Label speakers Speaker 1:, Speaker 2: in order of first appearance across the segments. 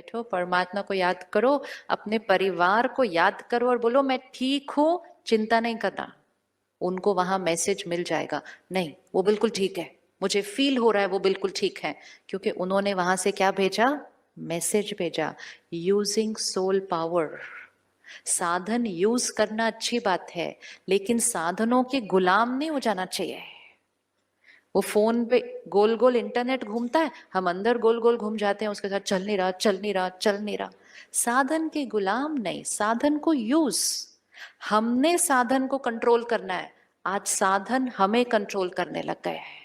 Speaker 1: बैठो, परमात्मा को याद करो, अपने परिवार को याद करो और बोलो मैं ठीक हूं, चिंता नहीं करना। उनको वहां मैसेज मिल जाएगा, नहीं वो बिल्कुल ठीक है, मुझे फील हो रहा है वो बिल्कुल ठीक है, क्योंकि उन्होंने वहां से क्या भेजा, मैसेज भेजा। Using soul power. साधन यूज करना अच्छी बात है, लेकिन साधनों के गुलाम नहीं हो जाना चाहिए। वो फोन पे गोल गोल इंटरनेट घूमता है, हम अंदर गोल गोल घूम जाते हैं, उसके साथ चल नहीं रहा, चल नहीं रहा, चल नहीं रहा। साधन के गुलाम नहीं, साधन को यूज। हमने साधन को कंट्रोल करना है, आज साधन हमें कंट्रोल करने लग गए हैं।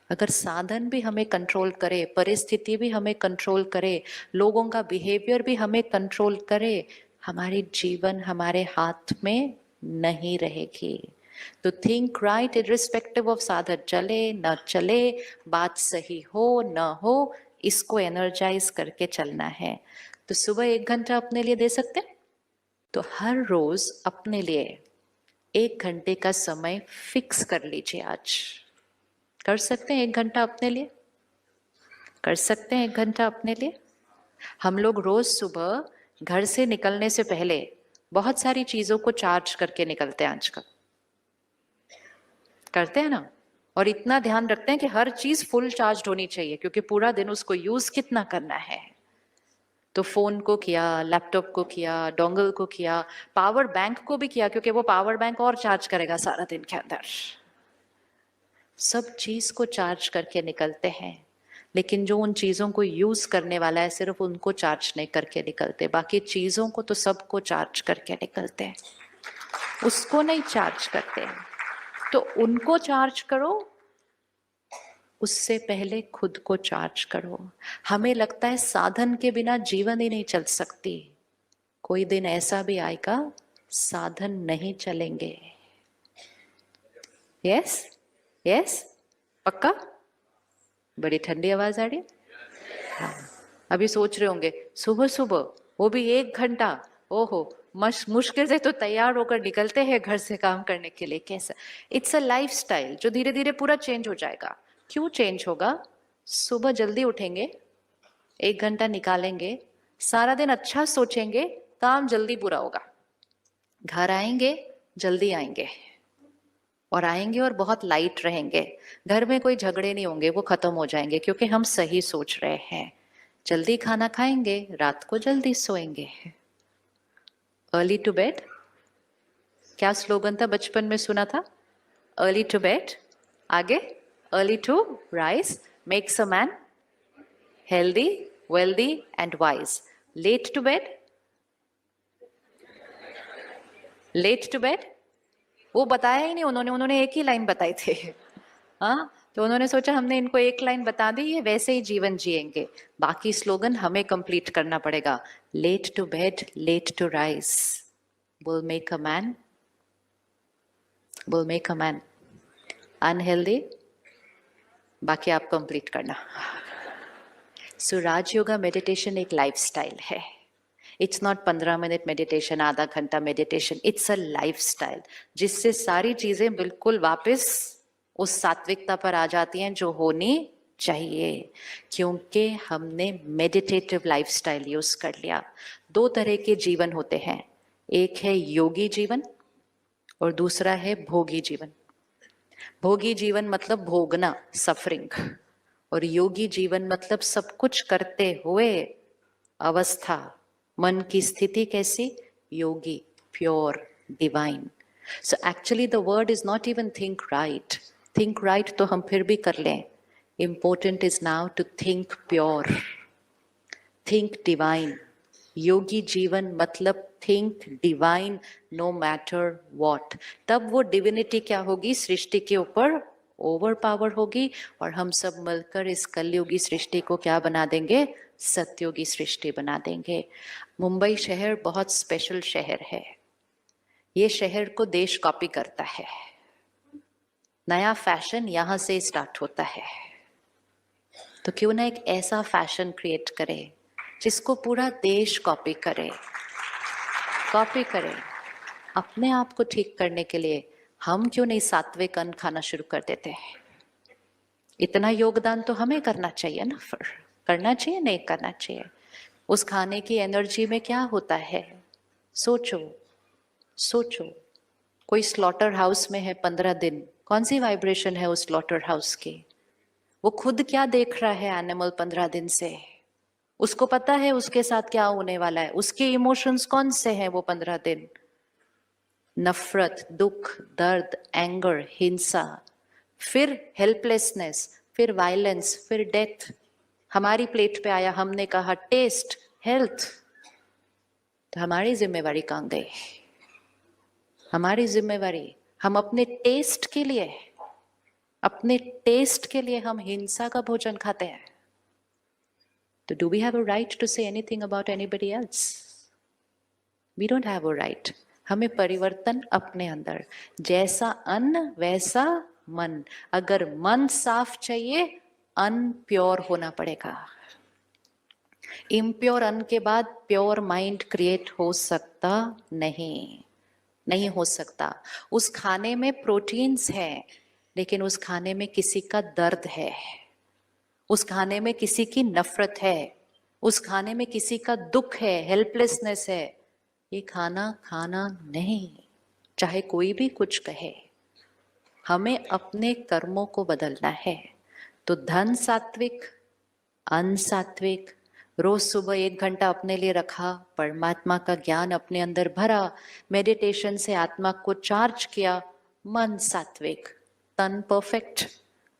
Speaker 1: अगर साधन भी हमें कंट्रोल करे, परिस्थिति भी हमें कंट्रोल करे, लोगों का बिहेवियर भी हमें कंट्रोल करे, हमारी जीवन हमारे हाथ में नहीं रहेगी। तो थिंक राइट इररिस्पेक्टिव ऑफ साधन चले न चले, बात सही हो न हो, इसको एनर्जाइज करके चलना है। तो सुबह 1 घंटा अपने लिए दे सकते हैं, तो हर रोज अपने लिए 1 घंटे का समय फिक्स कर लीजिए। आज कर सकते हैं 1 घंटा अपने लिए, कर सकते हैं 1 घंटा अपने लिए। हम लोग रोज सुबह घर से निकलने से पहले बहुत सारी चीजों को चार्ज करके निकलते हैं आजकल, करते हैं ना, और इतना ध्यान रखते हैं कि हर चीज फुल चार्ज होनी चाहिए, क्योंकि पूरा दिन उसको यूज कितना करना है। तो फोन को किया, लैपटॉप को किया, डोंगल को किया, पावर बैंक को भी किया, क्योंकि वो पावर बैंक और चार्ज करेगा सारा दिन के अंदर। सब चीज को चार्ज करके निकलते हैं, लेकिन जो उन चीजों को यूज करने वाला है सिर्फ उनको चार्ज नहीं करके निकलते, बाकी चीजों को तो सबको चार्ज करके निकलते हैं, उसको नहीं चार्ज करते हैं। तो उनको चार्ज करो, उससे पहले खुद को चार्ज करो। हमें लगता है साधन के बिना जीवन ही नहीं चल सकती, कोई दिन ऐसा भी आएगा साधन नहीं चलेंगे। यस यस, पक्का? बड़ी ठंडी आवाज आ रही है। हाँ। अभी सोच रहे होंगे सुबह सुबह वो भी 1 घंटा, ओहो, मुश्किल से तो तैयार होकर निकलते हैं घर से काम करने के लिए, कैसा। इट्स अ लाइफस्टाइल जो धीरे धीरे पूरा चेंज हो जाएगा। क्यों चेंज होगा? सुबह जल्दी उठेंगे, 1 घंटा निकालेंगे, सारा दिन अच्छा सोचेंगे, काम जल्दी पूरा होगा। घर आएंगे, जल्दी आएंगे, और आएंगे और बहुत लाइट रहेंगे। घर में कोई झगड़े नहीं होंगे, वो खत्म हो जाएंगे, क्योंकि हम सही सोच रहे हैं। जल्दी खाना खाएंगे, रात को जल्दी सोएंगे। अर्ली टू बेड, क्या स्लोगन था बचपन में सुना था? अर्ली टू बेड, आगे early to rise makes a man healthy wealthy and wise. Late to bed, late to bed वो बताया ही नहीं उन्होंने, उन्होंने एक ही लाइन बताई थी। हाँ, तो उन्होंने सोचा हमने इनको एक लाइन बता दी, ये वैसे ही जीवन जिएंगे, बाकी स्लोगन हमें कंप्लीट करना पड़ेगा। Late to bed late to rise will make a man, will make a man unhealthy, बाकी आप कंप्लीट करना। सो राजयोगा मेडिटेशन एक लाइफस्टाइल है। इट्स नॉट 15 मिनट मेडिटेशन, आधा घंटा मेडिटेशन, इट्स अ लाइफस्टाइल, जिससे सारी चीजें बिल्कुल वापस उस सात्विकता पर आ जाती हैं जो होनी चाहिए, क्योंकि हमने मेडिटेटिव लाइफस्टाइल यूज कर लिया। 2 तरह के जीवन होते हैं, एक है योगी जीवन और दूसरा है भोगी जीवन। भोगी जीवन मतलब भोगना, सफरिंग, और योगी जीवन मतलब सब कुछ करते हुए अवस्था, मन की स्थिति कैसी? योगी, pure, divine. So actually the word is not even think right. Think right तो हम फिर भी कर लें, important is now to think pure, think divine. योगी जीवन मतलब think divine no matter what. तब वो डिविनिटी क्या होगी? सृष्टि के ऊपर ओवर पावर होगी, और हम सब मिलकर इस कलयुगी सृष्टि को क्या बना देंगे? सत्योगी सृष्टि बना देंगे। मुंबई शहर बहुत स्पेशल शहर है, ये शहर को देश कॉपी करता है, नया फैशन यहां से स्टार्ट होता है। तो क्यों ना एक ऐसा फैशन क्रिएट करें जिसको पूरा देश कॉपी करे, कॉपी करे। अपने आप को ठीक करने के लिए हम क्यों नहीं सात्विक अन्न खाना शुरू कर देते हैं? इतना योगदान तो हमें करना चाहिए ना, फिर करना चाहिए नहीं करना चाहिए? उस खाने की एनर्जी में क्या होता है? सोचो, सोचो। कोई स्लॉटर हाउस में है 15 दिन, कौन सी वाइब्रेशन है उस स्लॉटर हाउस की? वो खुद क्या देख रहा है एनिमल 15 दिन से? उसको पता है उसके साथ क्या होने वाला है? उसके इमोशंस कौन से हैं वो 15 दिन? नफरत, दुख, दर्द, एंगर, हिंसा, फिर हेल्पलेसनेस, फिर वायलेंस, फिर डेथ। हमारी प्लेट पे आया, हमने कहा टेस्ट, हेल्थ, तो हमारी जिम्मेवारी कहाँ गई? हमारी जिम्मेवारी, हम अपने टेस्ट के लिए, अपने टेस्ट के लिए हम हिंसा का भोजन खाते हैं। तो do we have a right to say anything about anybody else? We don't have a right. हमें परिवर्तन अपने अंदर, जैसा अन्न वैसा मन। अगर मन साफ चाहिए, अन्न प्योर होना पड़ेगा। इम्प्योर अन्न के बाद प्योर माइंड क्रिएट हो सकता नहीं, नहीं हो सकता। उस खाने में प्रोटीन्स है, लेकिन उस खाने में किसी का दर्द है, उस खाने में किसी की नफरत है, उस खाने में किसी का दुख है, हेल्पलेसनेस है। ये खाना खाना नहीं, चाहे कोई भी कुछ कहे। हमें अपने कर्मों को बदलना है। तो धन सात्विक, अन्न सात्विक, रोज सुबह 1 घंटा अपने लिए रखा, परमात्मा का ज्ञान अपने अंदर भरा, मेडिटेशन से आत्मा को चार्ज किया, मन सात्विक, तन परफेक्ट।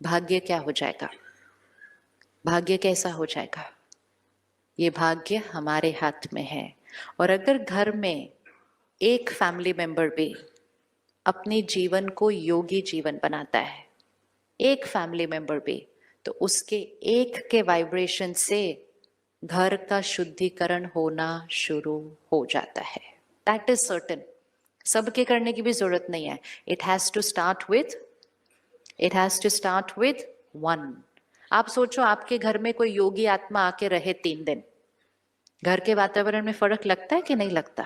Speaker 1: भाग्य क्या हो जाएगा? भाग्य कैसा हो जाएगा? ये भाग्य हमारे हाथ में है। और अगर घर में एक फैमिली मेंबर भी अपने जीवन को योगी जीवन बनाता है, एक फैमिली मेंबर भी, तो उसके एक के वाइब्रेशन से घर का शुद्धिकरण होना शुरू हो जाता है। That is certain. सबके करने की भी जरूरत नहीं है। It has to start with, it has to start with one. आप सोचो, आपके घर में कोई योगी आत्मा आके रहे 3 दिन, घर के वातावरण में फर्क लगता है कि नहीं लगता?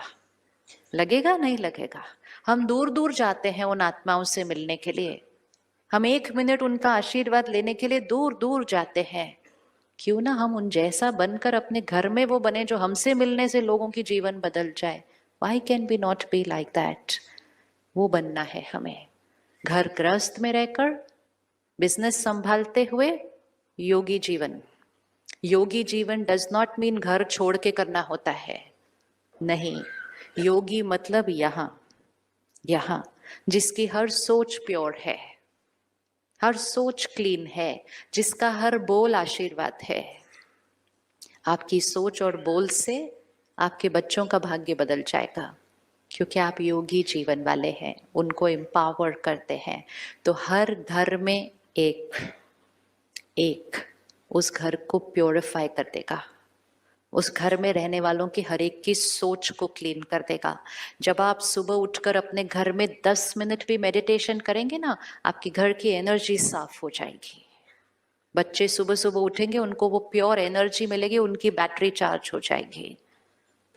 Speaker 1: लगेगा, नहीं लगेगा? हम दूर दूर जाते हैं उन आत्माओं से मिलने के लिए, हम 1 मिनट उनका आशीर्वाद लेने के लिए दूर दूर जाते हैं। क्यों ना हम उन जैसा बनकर अपने घर में वो बने जो हमसे मिलने से लोगों की जीवन बदल जाए। Why can we not be like that? वो बनना है हमें। घर गृहस्थ में रहकर, बिजनेस संभालते हुए योगी जीवन। योगी जीवन डज नॉट मीन घर छोड़ के करना होता है, नहीं। योगी मतलब यहाँ, यहाँ जिसकी हर सोच प्योर है, हर सोच क्लीन है, जिसका हर बोल आशीर्वाद है। आपकी सोच और बोल से आपके बच्चों का भाग्य बदल जाएगा, क्योंकि आप योगी जीवन वाले हैं, उनको एम्पावर करते हैं। तो हर घर में एक एक उस घर को प्योरीफाई कर देगा, उस घर में रहने वालों की हर एक की सोच को क्लीन कर देगा। जब आप सुबह उठकर अपने घर में 10 मिनट भी मेडिटेशन करेंगे ना, आपके घर की एनर्जी साफ हो जाएगी। बच्चे सुबह सुबह उठेंगे, उनको वो प्योर एनर्जी मिलेगी, उनकी बैटरी चार्ज हो जाएगी,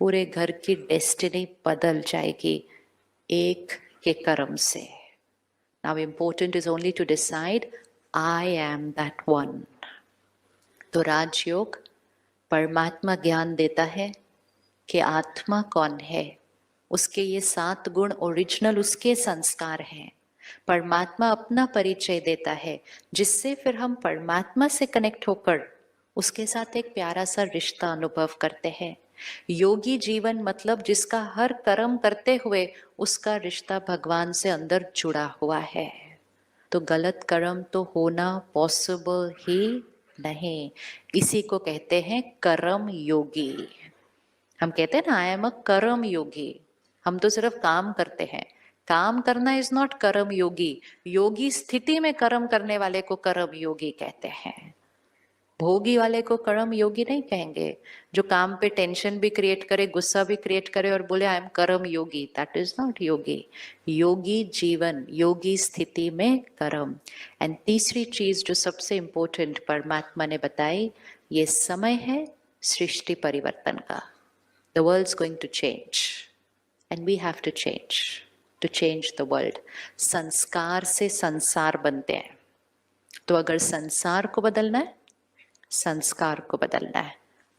Speaker 1: पूरे घर की डेस्टिनी बदल जाएगी एक के कर्म से। Now important is only to decide I am that one. तो राजयोग परमात्मा ज्ञान देता है कि आत्मा कौन है, उसके ये 7 गुण ओरिजिनल उसके संस्कार हैं। परमात्मा अपना परिचय देता है, जिससे फिर हम परमात्मा से कनेक्ट होकर उसके साथ एक प्यारा सा रिश्ता अनुभव करते हैं। योगी जीवन मतलब जिसका हर कर्म करते हुए उसका रिश्ता भगवान से अंदर जुड़ा हुआ है। तो गलत कर्म तो होना पॉसिबल ही नहीं। इसी को कहते हैं कर्म योगी। हम कहते हैं ना, आई एम अ कर्म योगी। हम तो सिर्फ काम करते हैं। काम करना इज नॉट कर्म योगी। योगी स्थिति में कर्म करने वाले को कर्म योगी कहते हैं। भोगी वाले को कर्म योगी नहीं कहेंगे। जो काम पे टेंशन भी क्रिएट करे, गुस्सा भी क्रिएट करे और बोले आई एम कर्म योगी, दैट इज नॉट योगी। योगी जीवन, योगी स्थिति में कर्म। एंड तीसरी चीज जो सबसे इंपॉर्टेंट परमात्मा ने बताई, ये समय है सृष्टि परिवर्तन का। The world's going to change and we have to change the world. संस्कार से संसार बनते हैं। तो अगर संसार को बदलना है, संस्कार को बदलना है।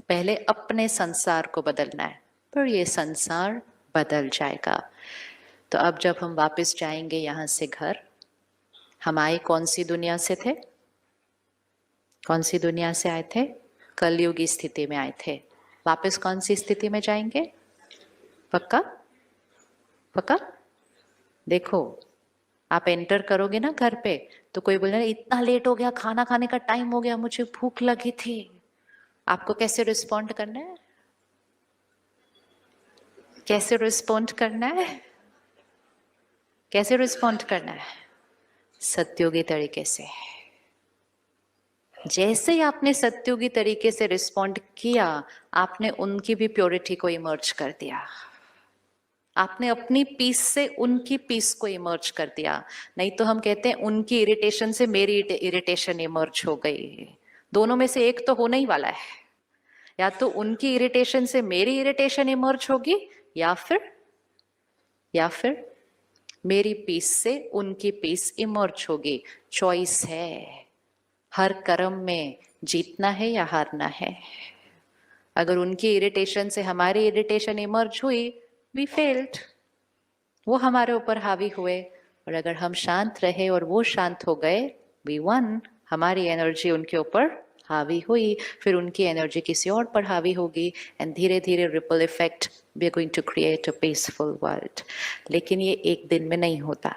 Speaker 1: पहले अपने संसार को बदलना है, पर ये संसार बदल जाएगा। तो अब जब हम वापस जाएंगे यहाँ से घर, हम आए कौन सी दुनिया से थे? कौन सी दुनिया से आए थे? कलयुगी स्थिति में आए थे। वापस कौन सी स्थिति में जाएंगे? पक्का? पक्का? देखो, आप एंटर करोगे ना घर पे, तो कोई बोले इतना लेट हो गया, खाना खाने का टाइम हो गया, मुझे भूख लगी थी, आपको कैसे रिस्पॉन्ड करना है? कैसे रिस्पॉन्ड करना है? कैसे रिस्पॉन्ड करना है? सत्योगी तरीके से। जैसे ही आपने सत्योगी तरीके से रिस्पॉन्ड किया, आपने उनकी भी प्योरिटी को इमर्ज कर दिया। आपने अपनी पीस से उनकी पीस को इमर्ज कर दिया। नहीं तो हम कहते हैं उनकी इरिटेशन से मेरी इरिटेशन इमर्ज हो गई। दोनों में से एक तो होने ही वाला है। या तो उनकी इरिटेशन से मेरी इरिटेशन इमर्ज होगी, या फिर मेरी पीस से उनकी पीस इमर्ज होगी। चॉइस है। हर कर्म में जीतना है या हारना है। अगर उनकी इरिटेशन से हमारी इरिटेशन इमर्ज हुई, वी फेल्ड, वो हमारे ऊपर हावी हुए। और अगर हम शांत रहे और वो शांत हो गए, वी वन, हमारी एनर्जी उनके ऊपर हावी हुई, फिर उनकी एनर्जी किसी और पर हावी होगी, एंड धीरे धीरे ripple effect, we are going to create a peaceful world. लेकिन ये एक दिन में नहीं होता।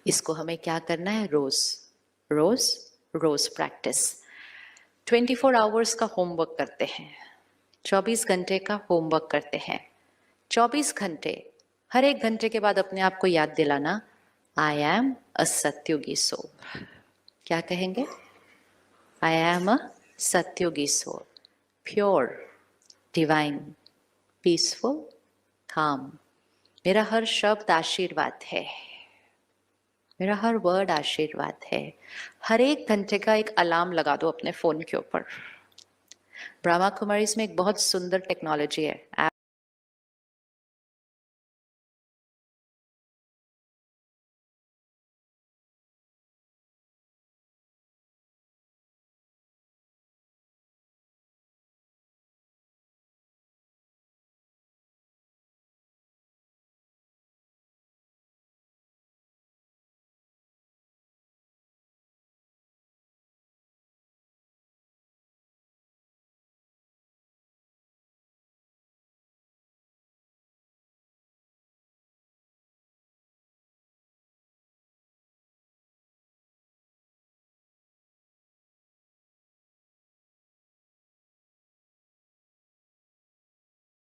Speaker 1: इसको हमें क्या करना है? रोज रोज रोज प्रैक्टिस। 24 आवर्स का होमवर्क करते हैं, 24 घंटे का होमवर्क करते हैं। 24 घंटे, हर एक घंटे के बाद अपने आप को याद दिलाना, आई एम अ सत्युगी सोल। क्या कहेंगे? I am a satyugi soul, pure, divine, peaceful, calm. मेरा हर शब्द आशीर्वाद है, मेरा हर वर्ड आशीर्वाद है। हर एक घंटे का एक अलार्म लगा दो अपने फोन के ऊपर। ब्रह्मा कुमारीज में एक बहुत सुंदर टेक्नोलॉजी है।